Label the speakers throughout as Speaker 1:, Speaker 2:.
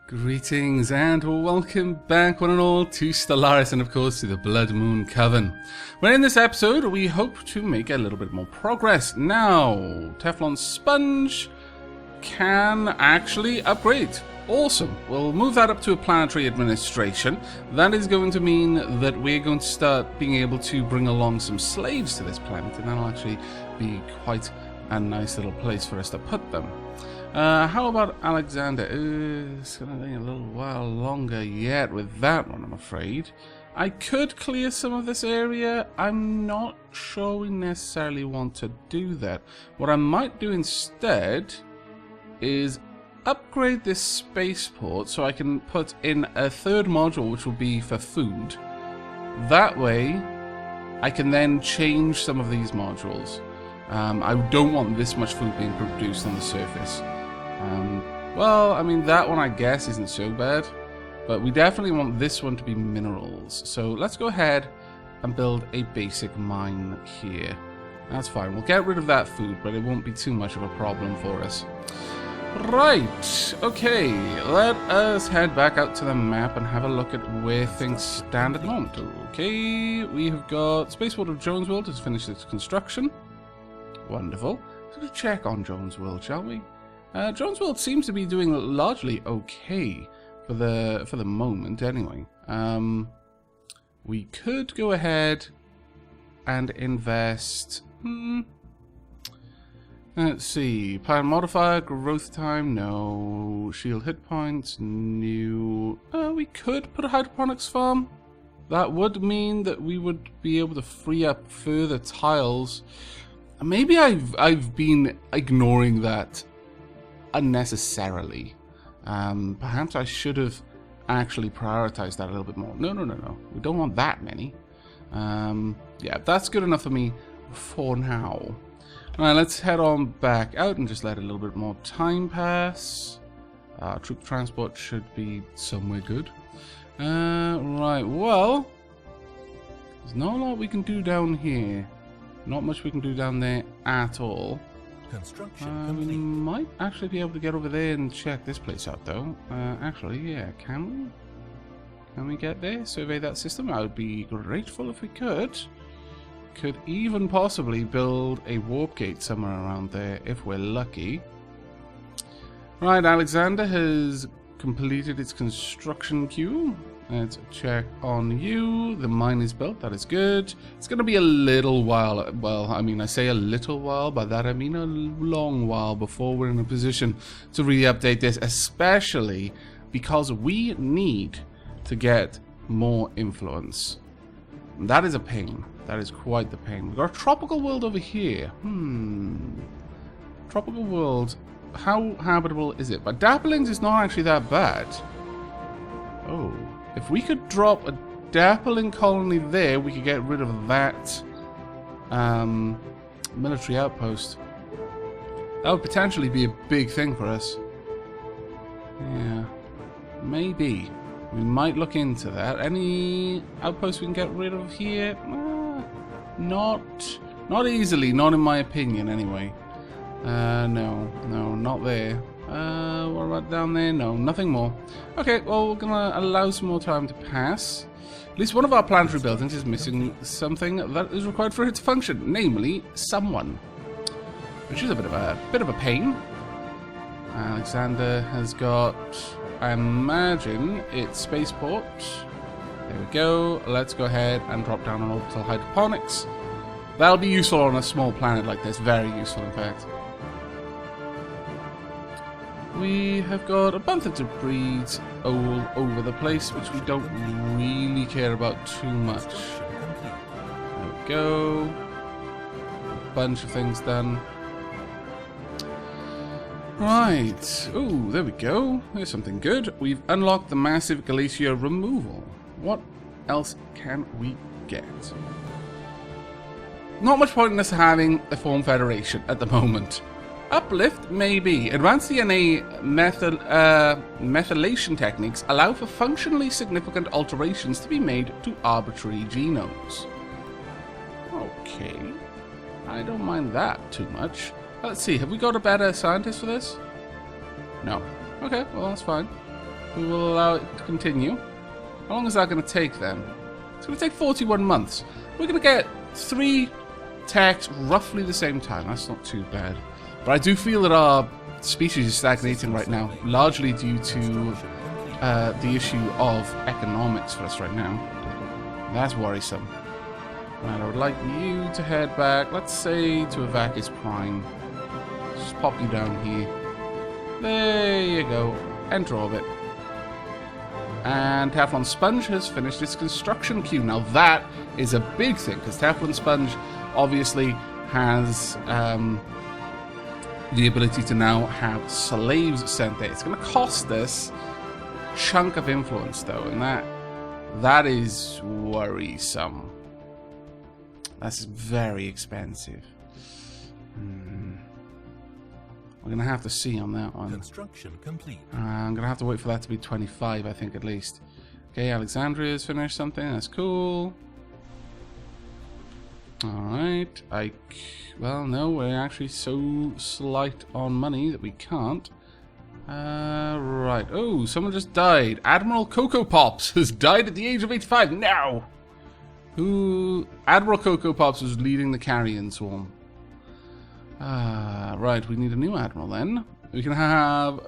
Speaker 1: Greetings and welcome back one and all to Stellaris and of course to the Blood Moon Coven. Well, in this episode we hope to make a little bit more progress. Now, Teflon Sponge can actually upgrade. Awesome. We'll move that up to a planetary administration. That is going to mean that we're going to start being able to bring along some slaves to this planet, and that'll actually be quite a nice little place for us to put them. How about Alexander? It's going to take a little while longer yet with that one, I'm afraid. I could clear some of this area. I'm not sure we necessarily want to do that. What I might do instead is upgrade this spaceport so I can put in a third module which will be for food. That way I can then change some of these modules. I don't want this much food being produced on the surface. Well, I mean, that one I guess isn't so bad, but we definitely want this one to be minerals. So let's go ahead and build a basic mine here. That's fine. We'll get rid of that food, but it won't be too much of a problem for us. Right, okay, let us head back out to the map and have a look at where things stand at the moment. Okay, we have got Spaceport of Jones World has finished its construction. Wonderful. Let's check on Jones World, shall we? Jones World seems to be doing largely okay for the moment, anyway. We could go ahead and invest. Let's see. Planet modifier, growth time, no. Shield hit points, new. We could put a hydroponics farm. That would mean that we would be able to free up further tiles. Maybe I've been ignoring that unnecessarily. Perhaps I should have actually prioritized that a little bit more. No. We don't want that many. Yeah, that's good enough for me for now. Alright, let's head on back out and just let a little bit more time pass. Troop transport should be somewhere good. Right, well, there's not a lot we can do down here. Not much we can do down there at all.
Speaker 2: Construction
Speaker 1: we might actually be able to get over there and check this place out, though. Actually, yeah, can we? Can we get there? Survey that system? I would be grateful if we could. Could even possibly build a warp gate somewhere around there if we're lucky. Right, Alexander has completed its construction queue. Let's check on you. The mine is built. That is good. It's going to be a little while. Well, I mean, I say a little while. By that, I mean a long while before we're in a position to really update this, especially because we need to get more influence. That is a pain. That is quite the pain. We've got a tropical world over here. Tropical world. How habitable is it? But Dapplings is not actually that bad. Oh. If we could drop a Dappling colony there, we could get rid of that military outpost. That would potentially be a big thing for us. Yeah. Maybe. We might look into that. Any outposts we can get rid of here? Not easily. Not in my opinion, anyway. No, not there. What about down there? No, nothing more. Okay, well, we're gonna allow some more time to pass. At least one of our planetary buildings is missing something that is required for it to function, namely someone, which is a bit of a pain. Alexander has got, I imagine, its spaceport. There we go. Let's go ahead and drop down on orbital hydroponics. That'll be useful on a small planet like this. Very useful, in fact. We have got a bunch of debris all over the place, which we don't really care about too much. There we go. A bunch of things done. Right. Oh, there we go. There's something good. We've unlocked the massive Galatia Removal. What else can we get? Not much point in us having a form federation at the moment. Uplift, maybe. Advanced DNA methylation techniques allow for functionally significant alterations to be made to arbitrary genomes. Okay. I don't mind that too much. Let's see, have we got a better scientist for this? No. Okay, well, that's fine. We will allow it to continue. How long is that going to take then? It's going to take 41 months. We're going to get 3 techs roughly the same time. That's not too bad. But I do feel that our species is stagnating right now, largely due to the issue of economics for us right now. That's worrisome. Right, I would like you to head back, let's say to Aavak Prime. Just pop you down here. There you go. Enter orbit. And Teflon Sponge has finished its construction queue. Now that is a big thing, because Teflon Sponge obviously has the ability to now have slaves sent there. It's going to cost us a chunk of influence, though, and that is worrisome. That's very expensive. We're going to have to see on that one.
Speaker 2: Construction complete.
Speaker 1: I'm going to have to wait for that to be 25, I think, at least. Okay, Alexandria's finished something. That's cool. Alright. Well, no, we're actually so slight on money that we can't. Right. Oh, someone just died. Admiral Cocoa Pops has died at the age of 85. Now! Admiral Cocoa Pops was leading the carrion swarm. Right, we need a new admiral then. We can have...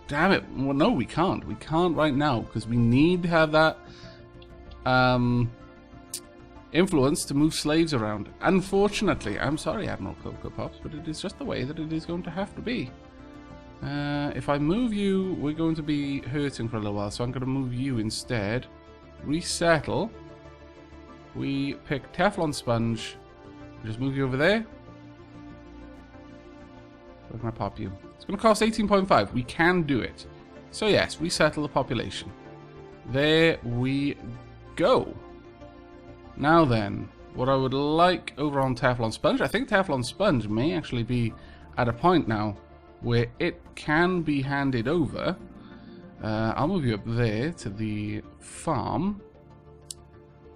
Speaker 1: damn it. Well, no, we can't. We can't right now, because we need to have that influence to move slaves around. Unfortunately, I'm sorry, Admiral Cocoa Pops, but it is just the way that it is going to have to be. If I move you, we're going to be hurting for a little while, so I'm going to move you instead. Resettle. We pick Teflon Sponge. Just move you over there. Where can I pop you? It's going to cost 18.5. We can do it. So yes, resettle the population. There we go. Now then, what I would like over on Teflon Sponge, I think Teflon Sponge may actually be at a point now where it can be handed over. I'll move you up there to the farm.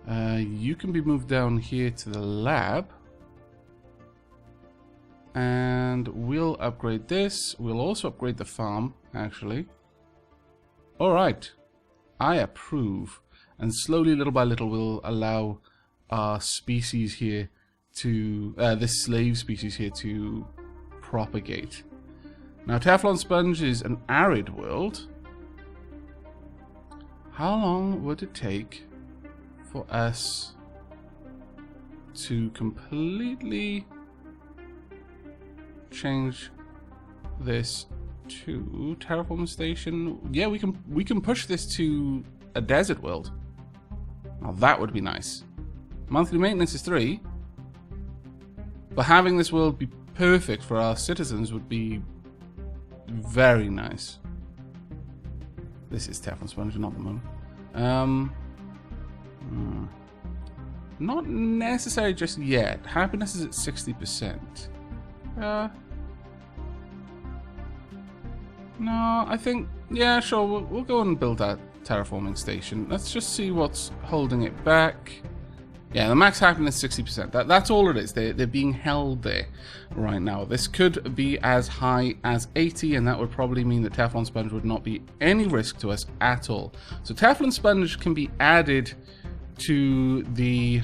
Speaker 1: You can be moved down here to the lab. And we'll upgrade this. We'll also upgrade the farm, actually. Alright. I approve. And slowly, little by little, we'll allow our species here to... this slave species here to propagate. Now, Teflon Sponge is an arid world. How long would it take for us to completely change this to Terraforming Station? Yeah, we can push this to a desert world. Now that would be nice. Monthly maintenance is 3, but having this world be perfect for our citizens would be very nice. This is Teflon Sponge, not the moon. Not necessary just yet. Happiness is at 60%. No, I think... Yeah, sure, we'll go and build that Terraforming Station. Let's just see what's holding it back. Yeah, the max happiness is 60%. That's all it is. They're being held there right now. This could be as high as 80, and that would probably mean that Teflon Sponge would not be any risk to us at all. So Teflon Sponge can be added to the...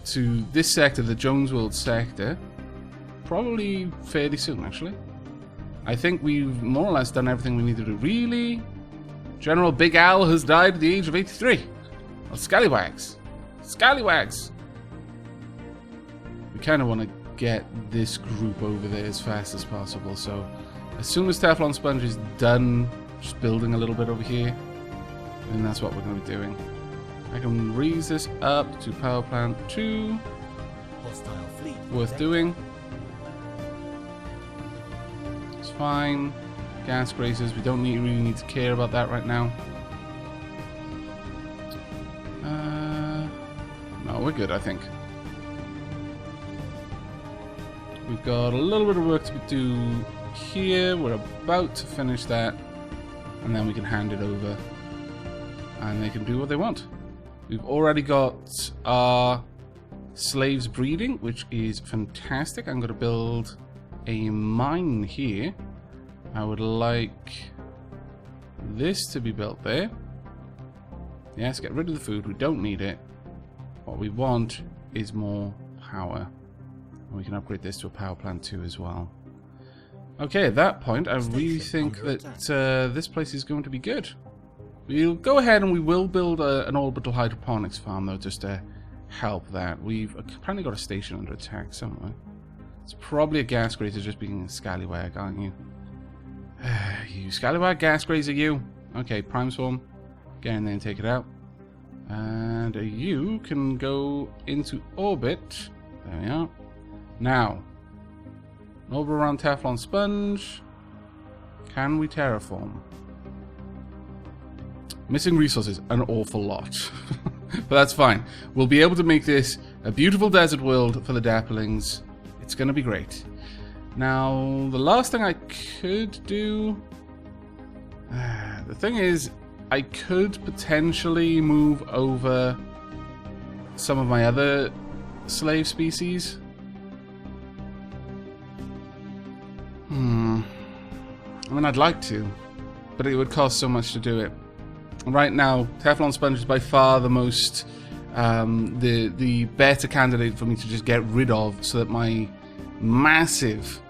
Speaker 1: to this sector, the Jones World sector, probably fairly soon, actually. I think we've more or less done everything we need to do. Really? General Big Al has died at the age of 83. Well, scallywags. Scallywags! We kind of want to get this group over there as fast as possible, so as soon as Teflon Sponge is done just building a little bit over here, then that's what we're going to be doing. I can raise this up to power plant 2.
Speaker 2: Hostile fleet.
Speaker 1: Worth doing. It's fine. Gas grazers, we don't really need to care about that right now. No, we're good, I think. We've got a little bit of work to do here. We're about to finish that. And then we can hand it over. And they can do what they want. We've already got our slaves breeding, which is fantastic. I'm going to build a mine here. I would like this to be built there. Yes, get rid of the food. We don't need it. What we want is more power. And we can upgrade this to a power plant too as well. Okay, at that point, I really think that this place is going to be good. We'll go ahead and we will build an orbital hydroponics farm, though, just to help that. We've apparently got a station under attack somewhere. It's probably a gas grazer just being a scallywag, aren't you? You scallywag, gas grazer, you. Okay, prime swarm. Get in there and take it out. And you can go into orbit. There we are. Now, Overrun Teflon Sponge. Can we terraform? Missing resources, an awful lot. But that's fine. We'll be able to make this a beautiful desert world for the Dapplings. It's going to be great. Now, the last thing I could do... the thing is, I could potentially move over some of my other slave species. I mean, I'd like to, but it would cost so much to do it. Right now, Teflon Sponge is by far the most, the better candidate for me to just get rid of, so that my massive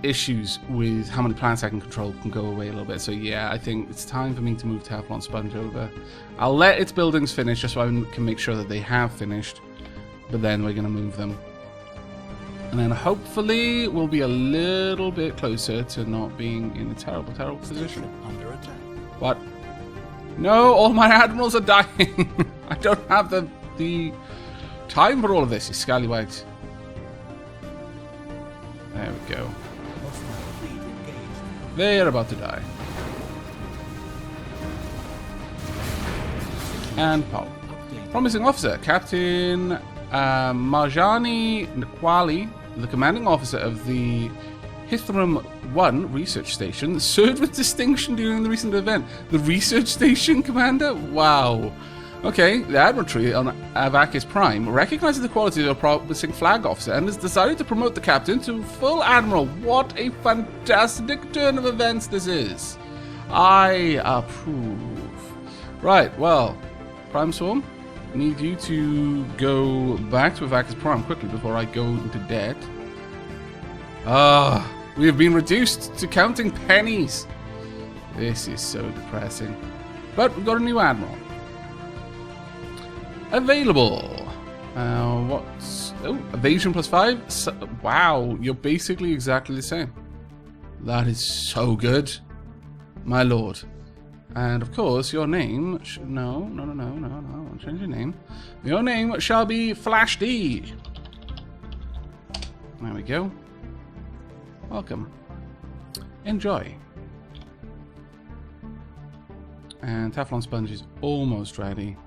Speaker 1: issues with how many planets I can control can go away a little bit. So yeah, I think it's time for me to move Teflon Sponge over. I'll let its buildings finish just so I can make sure that they have finished, but then we're going to move them. And then hopefully we'll be a little bit closer to not being in a terrible, terrible position.
Speaker 2: Under attack.
Speaker 1: What? No, all my admirals are dying. I don't have the time for all of this, you scallywags. There we go.
Speaker 2: Hostile fleet engaged.
Speaker 1: They are about to die. And Paul. Promising officer, Captain Marjani Nkwali, the commanding officer of the Hithram 1 research station, served with distinction during the recent event. The research station commander? Wow. Okay, the Admiralty on Aavak is Prime recognizes the qualities of a promising flag officer and has decided to promote the captain to full admiral. What a fantastic turn of events this is. I approve. Right, well, Prime Swarm, I need you to go back to Aavak as Prime quickly before I go into debt. We have been reduced to counting pennies. This is so depressing. But we've got a new admiral. Available. What's... Oh, evasion +5? So, wow, you're basically exactly the same. That is so good. My lord. And of course, your name... No. Change your name. Your name shall be Flash D. There we go. Welcome. Enjoy. And Teflon Sponge is almost ready.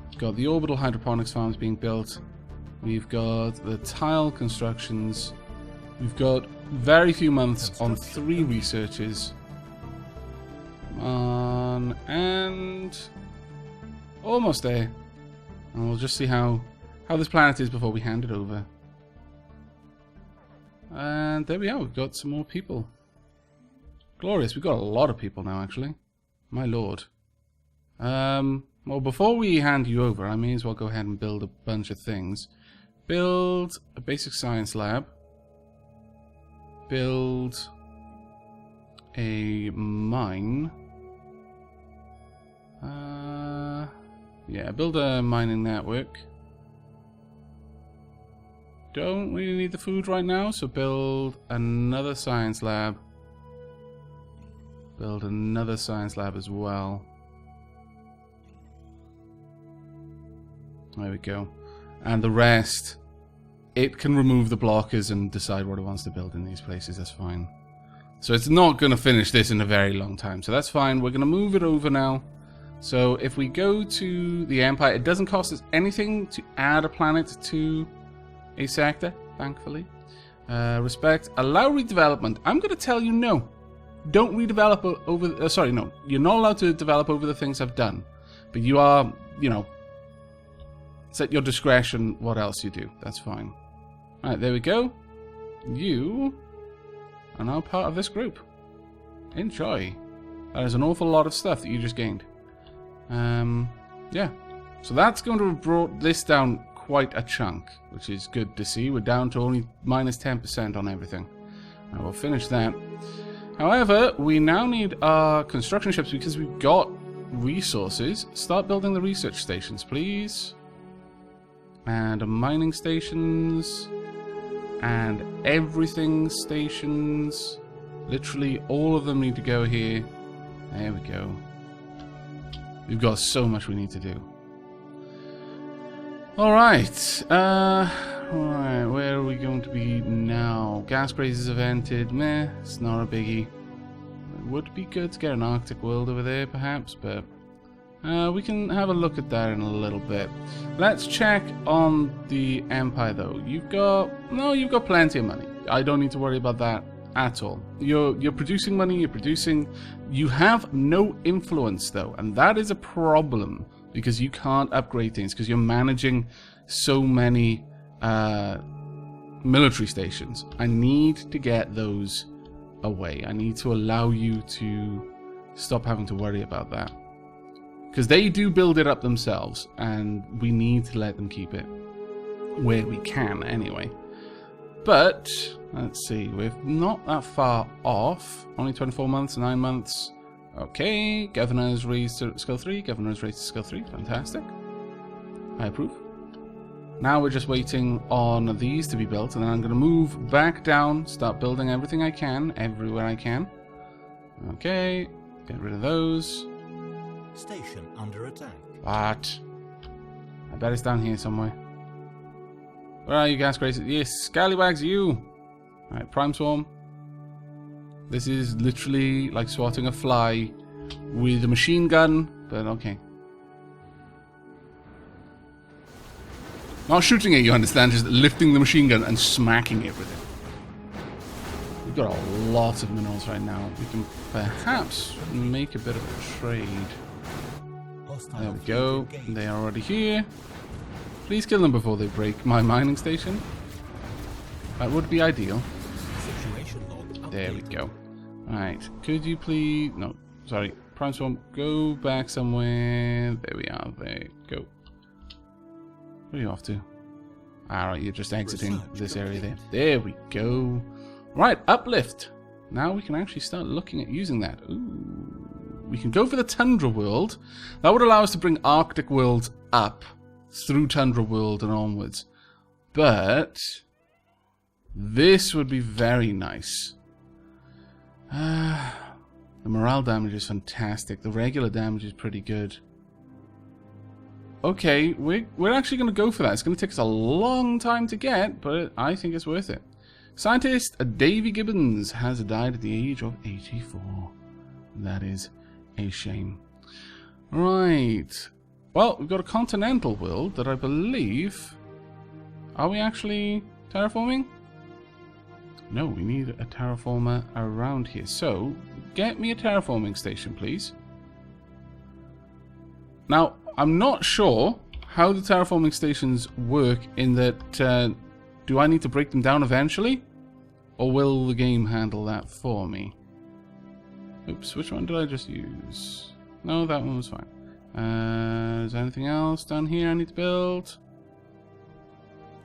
Speaker 1: We've got the orbital hydroponics farms being built. We've got the tile constructions. We've got very few months on 3 researches. And almost there. And we'll just see how this planet is before we hand it over. And there we are, we've got some more people. Glorious, we've got a lot of people now, actually. My lord. Well, before we hand you over, I may as well go ahead and build a bunch of things. Build a basic science lab. Build a mine. Yeah, build a mining network. Don't really need the food right now, so build another science lab. Build another science lab as well. There we go. And the rest, it can remove the blockers and decide what it wants to build in these places. That's fine. So it's not going to finish this in a very long time. So that's fine. We're going to move it over now. So if we go to the Empire, it doesn't cost us anything to add a planet to a sector, thankfully. Respect. Allow redevelopment. I'm going to tell you no. Don't redevelop over... sorry, no. You're not allowed to develop over the things I've done. But you are, you know... It's at your discretion what else you do. That's fine. Alright, there we go. You are now part of this group. Enjoy. That is an awful lot of stuff that you just gained. Yeah. So that's going to have brought this down quite a chunk, which is good to see. We're down to only minus 10% on everything. I will finish that. However, we now need our construction ships because we've got resources. Start building the research stations, please. And mining stations. And everything stations. Literally all of them need to go here. There we go. We've got so much we need to do. Alright. Alright, where are we going to be now? Gas crazes have entered. Meh, it's not a biggie. It would be good to get an Arctic world over there, perhaps, but we can have a look at that in a little bit. Let's check on the Empire, though. You've got plenty of money. I don't need to worry about that at all. You're producing money. You're producing. You have no influence, though, and that is a problem because you can't upgrade things because you're managing so many military stations. I need to get those away. I need to allow you to stop having to worry about that. Because they do build it up themselves, and we need to let them keep it where we can anyway. But, let's see, we're not that far off. Only 24 months, 9 months. Okay, Governor's raised to skill 3, Governor's raised to skill 3, fantastic. I approve. Now we're just waiting on these to be built, and then I'm going to move back down, start building everything I can, everywhere I can. Okay, get rid of those.
Speaker 2: Station under attack.
Speaker 1: What? I bet it's down here somewhere. Where are you, gas crazes? Yes, scallywags, you! Alright, Prime Swarm. This is literally like swatting a fly with a machine gun, but okay. Not shooting it, you understand, just lifting the machine gun and smacking it with it. We've got a lot of minerals right now. We can perhaps make a bit of a trade. There we go. They are already here. Please kill them before they break my mining station. That would be ideal. There we go. Alright, could you please... No, sorry. Prime Swarm, go back somewhere. There we are. There you go. Where are you off to? Alright, you're just exiting this area there. There we go. Right, uplift. Now we can actually start looking at using that. Ooh. We can go for the Tundra World. That would allow us to bring Arctic worlds up through Tundra World and onwards. But this would be very nice. The morale damage is fantastic. The regular damage is pretty good. Okay, we're actually going to go for that. It's going to take us a long time to get, but I think it's worth it. Scientist Davy Gibbons has died at the age of 84. That is a shame. Right. Well, we've got a continental world that I believe... Are we actually terraforming? No, we need a terraformer around here. So, get me a terraforming station, please. Now, I'm not sure how the terraforming stations work in that... do I need to break them down eventually? Or will the game handle that for me? Oops, which one did I just use? No, that one was fine. Is there anything else down here I need to build?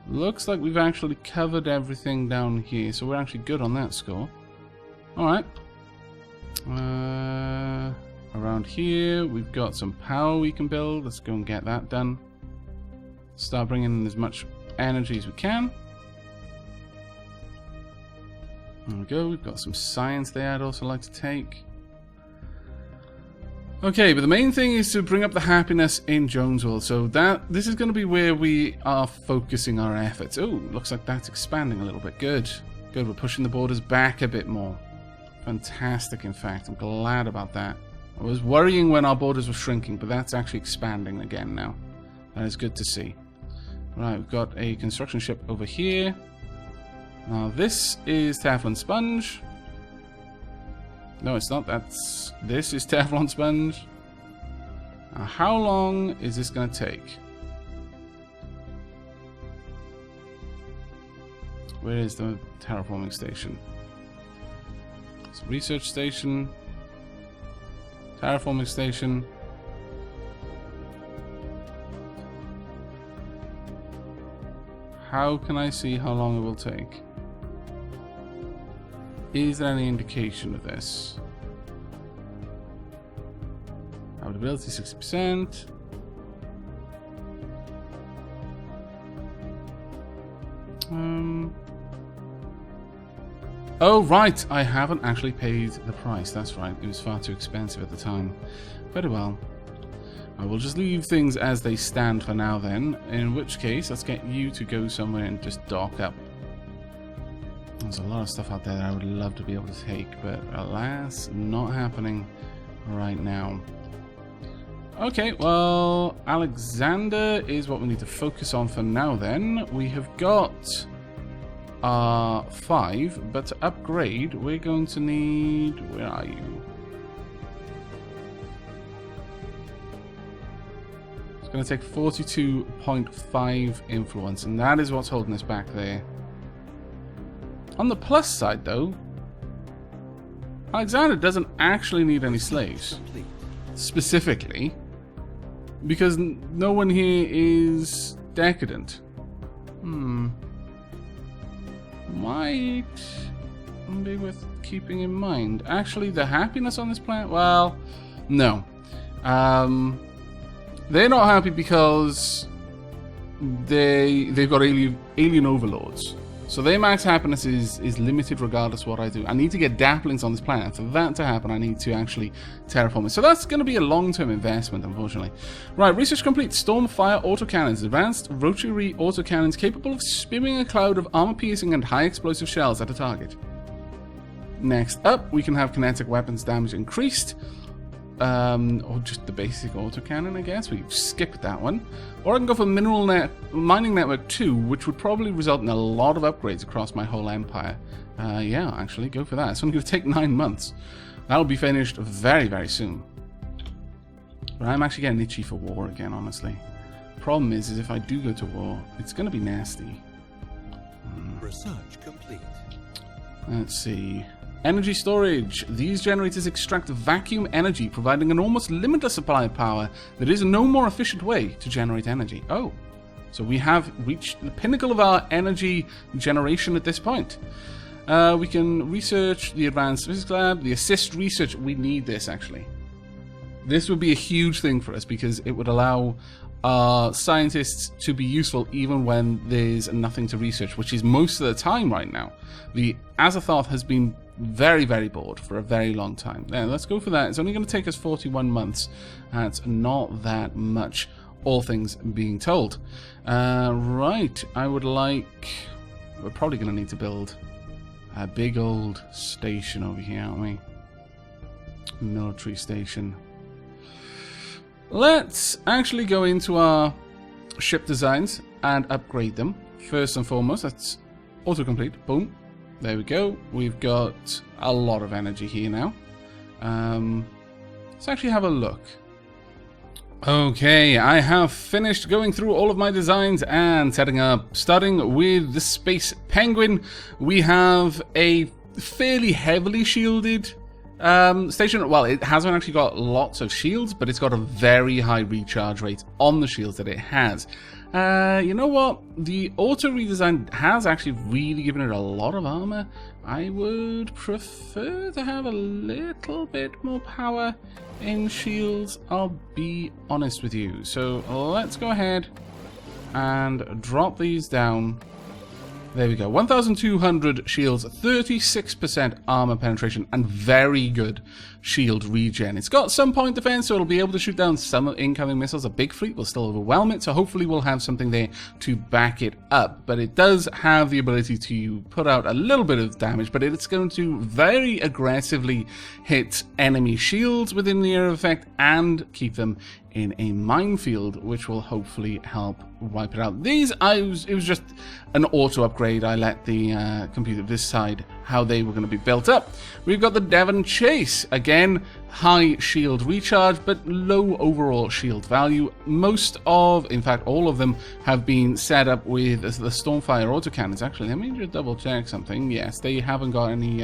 Speaker 1: Looks like we've actually covered everything down here, so we're actually good on that score. Alright. Around here, we've got some power we can build. Let's go and get that done. Start bringing in as much energy as we can. There we go. We've got some science there I'd also like to take. Okay, but the main thing is to bring up the happiness in Jonesville. So this is going to be where we are focusing our efforts. Oh, looks like that's expanding a little bit. Good. Good, we're pushing the borders back a bit more. Fantastic, in fact. I'm glad about that. I was worrying when our borders were shrinking, but that's actually expanding again now. That is good to see. Right, we've got a construction ship over here. Now, this is Teflon Sponge. No, it's not. This is Teflon Sponge. Now, how long is this going to take? Where is the terraforming station? Research station. Terraforming station. How can I see how long it will take? Is there any indication of this? Habitability 60%. Oh, right. I haven't actually paid the price. That's right. It was far too expensive at the time. Very well. I will just leave things as they stand for now then. In which case, let's get you to go somewhere and just dock up. There's a lot of stuff out there that I would love to be able to take, but alas, not happening right now. Okay, well, Alexander is what we need to focus on for now then. We have got 5, but to upgrade, we're going to need... Where are you? It's going to take 42.5 influence, and that is what's holding us back there. On the plus side, though, Alexander doesn't actually need any slaves. Specifically, because no one here is decadent. Might be worth keeping in mind. Actually, the happiness on this planet, well, no. They're not happy because they've got alien overlords. So their max happiness is limited regardless of what I do. I need to get Dapplings on this planet. For that to happen, I need to actually terraform it. So that's going to be a long-term investment, unfortunately. Right, research complete. Stormfire autocannons. Advanced rotary autocannons capable of spewing a cloud of armor-piercing and high-explosive shells at a target. Next up, we can have kinetic weapons damage increased. Or just the basic autocannon, I guess. We've skipped that one. Or I can go for mining network 2, which would probably result in a lot of upgrades across my whole empire. Yeah, actually, go for that. It's only going to take 9 months. That'll be finished very, very soon. But I'm actually getting itchy for war again, honestly. Problem is if I do go to war, it's going to be nasty.
Speaker 2: Research complete.
Speaker 1: Let's see. Energy storage. These generators extract vacuum energy, providing an almost limitless supply of power. There is no more efficient way to generate energy. Oh, so we have reached the pinnacle of our energy generation at this point. We can research the advanced physics lab, the assist research. We need this, actually. This would be a huge thing for us because it would allow scientists to be useful even when there's nothing to research, which is most of the time right now. The Azathoth has been very, very bored for a very long time. Now, let's go for that. It's only going to take us 41 months. That's not that much, all things being told. Right, I would like... We're probably going to need to build a big old station over here, aren't we? Military station. Let's actually go into our ship designs and upgrade them. First and foremost, let's autocomplete. Boom. There we go. We've got a lot of energy here now. Let's actually have a look. Okay, I have finished going through all of my designs and setting up. Starting with the Space Penguin, we have a fairly heavily shielded station. Well, it hasn't actually got lots of shields, but it's got a very high recharge rate on the shields that it has. You know what? The auto redesign has actually really given it a lot of armor. I would prefer to have a little bit more power in shields, I'll be honest with you. So let's go ahead and drop these down. There we go. 1,200 shields, 36% armor penetration, and very good shield regen. It's got some point defense, so it'll be able to shoot down some incoming missiles. A big fleet will still overwhelm it, so hopefully we'll have something there to back it up. But it does have the ability to put out a little bit of damage, but it's going to very aggressively hit enemy shields within the area of effect and keep them in a minefield, which will hopefully help wipe it out. These, it was just an auto upgrade. I let the computer decide how they were going to be built up. We've got the Devon Chase. Again, high shield recharge, but low overall shield value. Most of, in fact, all of them have been set up with the Stormfire autocannons. Actually, let me just double check something. Yes, they haven't got any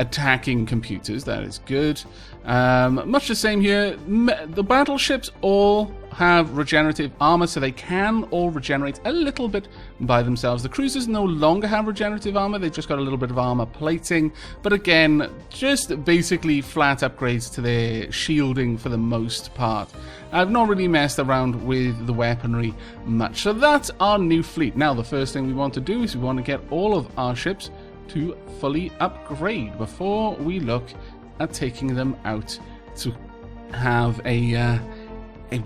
Speaker 1: attacking computers. That is good. Much the same here. The battleships all have regenerative armor, so they can all regenerate a little bit by themselves. The cruisers no longer have regenerative armor. They've just got a little bit of armor plating. But again, just basically flat upgrades to their shielding for the most part. I've not really messed around with the weaponry much. So that's our new fleet. Now, the first thing we want to do is we want to get all of our ships to fully upgrade before we look at taking them out to have a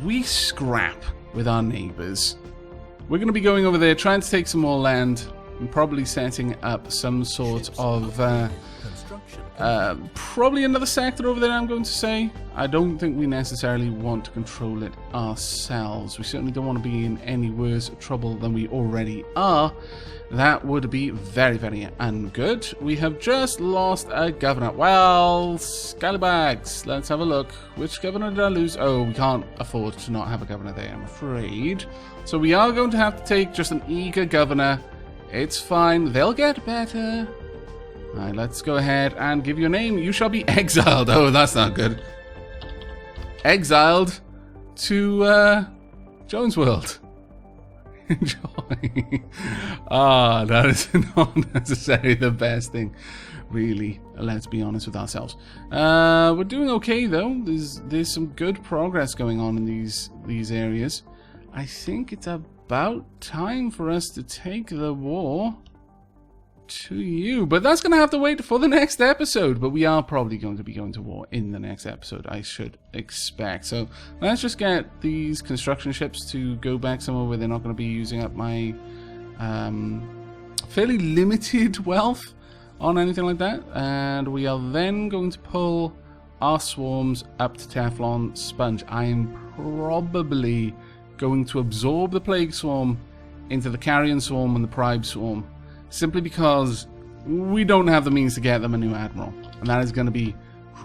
Speaker 1: wee scrap with our neighbours. We're going to be going over there, trying to take some more land, and probably setting up some sort of probably another sector over there, I'm going to say. I don't think we necessarily want to control it ourselves. We certainly don't want to be in any worse trouble than we already are. That would be very, very ungood. We have just lost a governor. Well, scallybags. Let's have a look. Which governor did I lose? Oh, we can't afford to not have a governor there, I'm afraid. So we are going to have to take just an eager governor. It's fine. They'll get better. Alright, let's go ahead and give you a name. You shall be exiled. Oh, that's not good. Exiled to Jones World. Enjoy. That is not necessarily the best thing, really. Let's be honest with ourselves. We're doing okay though. There's some good progress going on in these areas. I think it's about time for us to take the war to you, but that's going to have to wait for the next episode. But we are probably going to be going to war in the next episode, I should expect. So let's just get these construction ships to go back somewhere where they're not going to be using up my fairly limited wealth on anything like that. And we are then going to pull our swarms up to Teflon Sponge. I am probably going to absorb the Plague Swarm into the Carrion Swarm and the Pride Swarm, simply because we don't have the means to get them a new Admiral. And that is going to be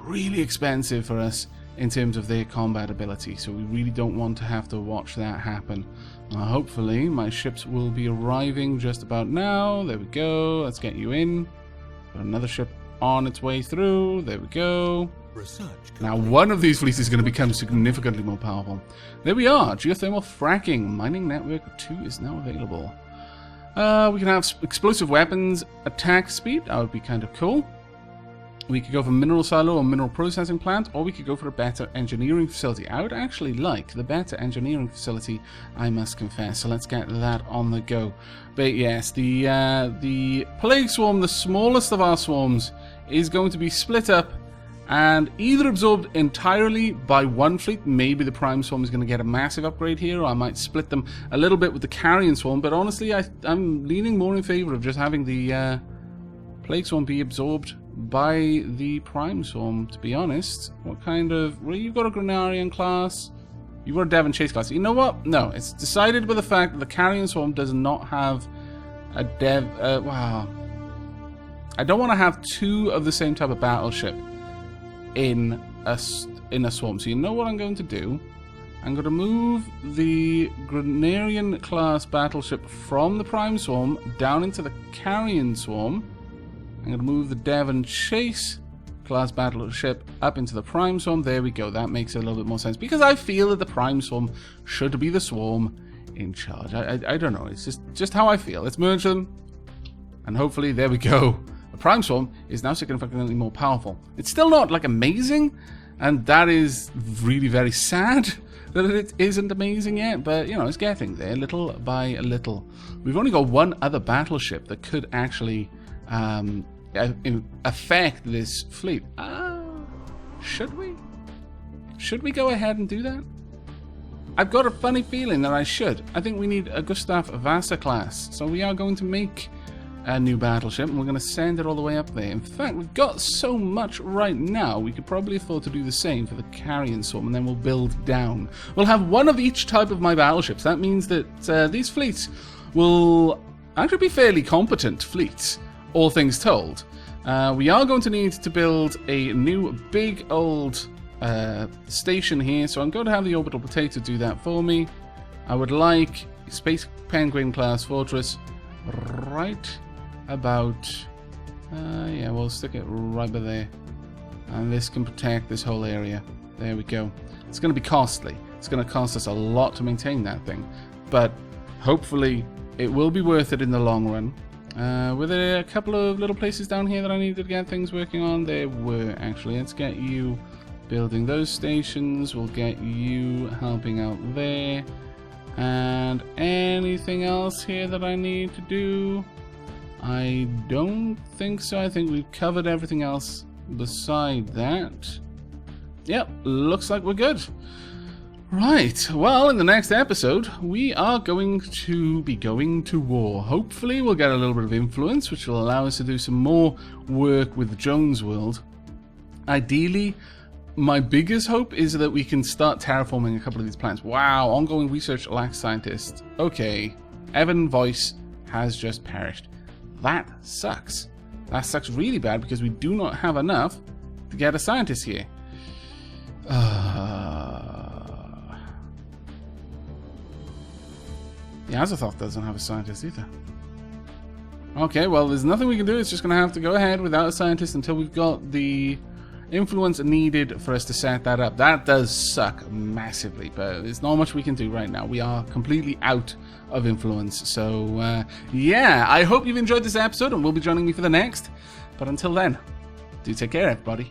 Speaker 1: really expensive for us in terms of their combat ability. So we really don't want to have to watch that happen. Hopefully my ships will be arriving just about now. There we go. Let's get you in. Got another ship on its way through. There we go. Now one of these fleets is going to become significantly more powerful. There we are. Geothermal fracking. Mining network 2 is now available. We can have explosive weapons attack speed. That would be kind of cool. We could go for mineral silo or mineral processing plant, or we could go for a better engineering facility. I would actually like the better engineering facility, I must confess. So let's get that on the go. But yes, the Plague Swarm, the smallest of our swarms, is going to be split up and either absorbed entirely by one fleet. Maybe the Prime Swarm is going to get a massive upgrade here, or I might split them a little bit with the Carrion Swarm. But honestly, I'm leaning more in favor of just having the Plague Swarm be absorbed by the Prime Swarm, to be honest. What kind of... Well, you've got a Grenarian class. You've got a Devon Chase class. You know what? No, it's decided by the fact that the Carrion Swarm does not have a wow. I don't want to have two of the same type of battleship in a swarm. So you know what I'm going to do? I'm going to move the Grenarian class battleship from the Prime Swarm down into the Carrion Swarm. I'm going to move the Devon Chase class battleship up into the Prime Swarm. There we go. That makes a little bit more sense, because I feel that the Prime Swarm should be the swarm in charge. I don't know. It's just how I feel. Let's merge them, and hopefully there we go. The Prime Swarm is now significantly more powerful. It's still not like amazing, and that is really very sad that it isn't amazing yet, but you know, it's getting there little by little. We've only got one other battleship that could actually affect this fleet. Should we? Should we go ahead and do that? I've got a funny feeling that I should. I think we need a Gustav Vasa class, so we are going to make a new battleship, and we're going to send it all the way up there. In fact, we've got so much right now, we could probably afford to do the same for the Carrion Swarm, and then we'll build down. We'll have one of each type of my battleships. That means that these fleets will actually be fairly competent fleets, all things told. We are going to need to build a new big old station here, so I'm going to have the Orbital Potato do that for me. I would like a Space Penguin class fortress right about Yeah, we'll stick it right by there. And this can protect this whole area. There we go. It's going to be costly. It's going to cost us a lot to maintain that thing. But hopefully it will be worth it in the long run. Were there a couple of little places down here that I needed to get things working on? There were, actually. Let's get you building those stations. We'll get you helping out there. And anything else here that I need to do? I don't think so. I think we've covered everything else beside that. Yep, looks like we're good. Right, well, in the next episode, we are going to be going to war. Hopefully, we'll get a little bit of influence, which will allow us to do some more work with Jones World. Ideally, my biggest hope is that we can start terraforming a couple of these planets. Wow, ongoing research lacks scientists. Okay, Evan Voice has just perished. That sucks. That sucks really bad because we do not have enough to get a scientist here. The Azathoth doesn't have a scientist either. Okay, well, there's nothing we can do. It's just going to have to go ahead without a scientist until we've got the influence needed for us to set that up. That does suck massively, but there's not much we can do right now. We are completely out of influence. So, yeah, I hope you've enjoyed this episode and will be joining me for the next. But until then, do take care, everybody.